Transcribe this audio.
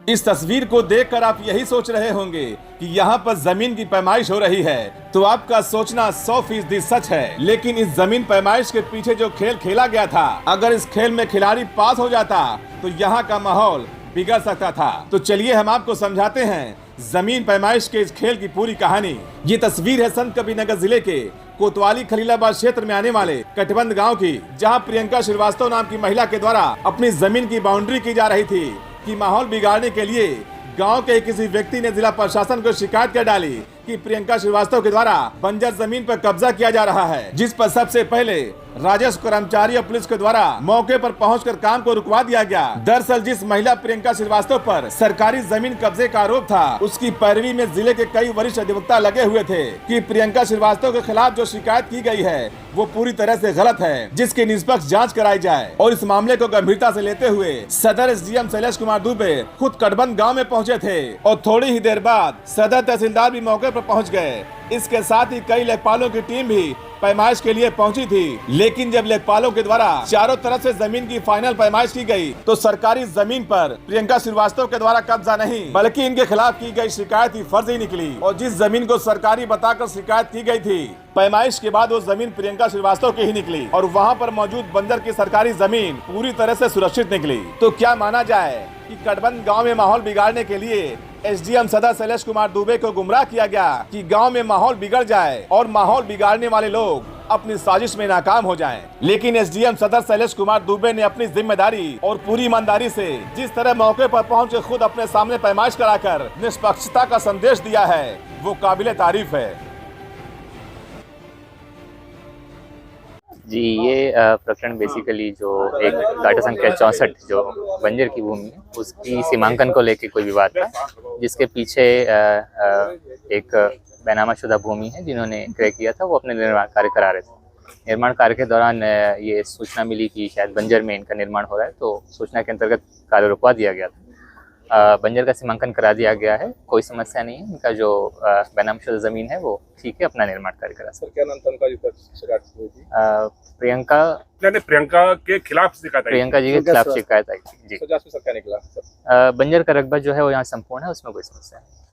इस तस्वीर को देखकर आप यही सोच रहे होंगे कि यहाँ पर जमीन की पैमाइश हो रही है, तो आपका सोचना 100% सच है। लेकिन इस जमीन पैमाइश के पीछे जो खेल खेला गया था, अगर इस खेल में खिलाड़ी पास हो जाता तो यहाँ का माहौल बिगड़ सकता था। तो चलिए हम आपको समझाते हैं जमीन पैमाइश के इस खेल की पूरी कहानी। ये तस्वीर है संत कबीरनगर जिले के कोतवाली खलीलाबाद क्षेत्र में आने वाले कटबंध गांव की, जहां प्रियंका श्रीवास्तव नाम की महिला के द्वारा अपनी जमीन की बाउंड्री की जा रही थी कि माहौल बिगाड़ने के लिए गांव के किसी व्यक्ति ने जिला प्रशासन को शिकायत कर डाली कि प्रियंका श्रीवास्तव के द्वारा बंजर जमीन पर कब्जा किया जा रहा है, जिस पर सबसे पहले राजस्व कर्मचारी और पुलिस के द्वारा मौके पर पहुंचकर काम को रुकवा दिया गया। दरअसल जिस महिला प्रियंका श्रीवास्तव पर सरकारी जमीन कब्जे का आरोप था, उसकी पैरवी में जिले के कई वरिष्ठ अधिवक्ता लगे हुए थे कि प्रियंका श्रीवास्तव के खिलाफ जो शिकायत की गई है वो पूरी तरह से गलत है, जिसकी निष्पक्ष जांच कराई जाए। और इस मामले को गंभीरता से लेते हुए सदर SDM शैलेश कुमार दुबे खुद कटबंध गाँव में पहुँचे थे और थोड़ी ही देर बाद सदर तहसीलदार भी मौके पर पहुंच गए। इसके साथ ही कई लेखपालों की टीम भी पैमाइश के लिए पहुंची थी, लेकिन जब लेखपालों के द्वारा चारों तरफ से जमीन की फाइनल पैमाइश की गई तो सरकारी जमीन पर प्रियंका श्रीवास्तव के द्वारा कब्जा नहीं बल्कि इनके खिलाफ की गई शिकायत ही फर्जी निकली। और जिस जमीन को सरकारी बताकर शिकायत की गई थी, पैमाइश के बाद वो जमीन प्रियंका श्रीवास्तव की ही निकली और वहाँ पर मौजूद बंजर की सरकारी जमीन पूरी तरह से सुरक्षित निकली। तो क्या माना जाए कि कटबंध गाँव में माहौल बिगाड़ने के लिए SDM सदर शैलेश कुमार दुबे को गुमराह किया गया कि गांव में माहौल बिगड़ जाए और माहौल बिगाड़ने वाले लोग अपनी साजिश में नाकाम हो जाएं। लेकिन SDM सदर शैलेश कुमार दुबे ने अपनी जिम्मेदारी और पूरी ईमानदारी से जिस तरह मौके पर पहुंच के खुद अपने सामने पैमाइश कराकर निष्पक्षता का संदेश दिया है, वो काबिले तारीफ है। जी, ये प्रकरण बेसिकली जो एक डाटा संख्या 64 जो बंजर की भूमि है उसकी सीमांकन को लेके कोई विवाद था, जिसके पीछे एक बैनामाशुदा भूमि है जिन्होंने क्रय किया था, वो अपने निर्माण कार्य करा रहे थे। निर्माण कार्य के दौरान ये सूचना मिली कि शायद बंजर में इनका निर्माण हो रहा है, तो सूचना के अंतर्गत कार्य रुकवा दिया गया था। बंजर का सीमांकन करा दिया गया है, कोई समस्या नहीं है। इनका जो बैनामाशुदा जमीन है वो ठीक है, अपना निर्माण कार्य करा। सर क्या नाम था उनका जो शिकायत हुई थी? प्रियंका के खिलाफ शिकायत आई? प्रियंका जी के खिलाफ शिकायत आई थी जी। सर क्या निकला? बंजर का रकबा जो है वो यहाँ संपूर्ण है, उसमें कोई समस्या नहीं।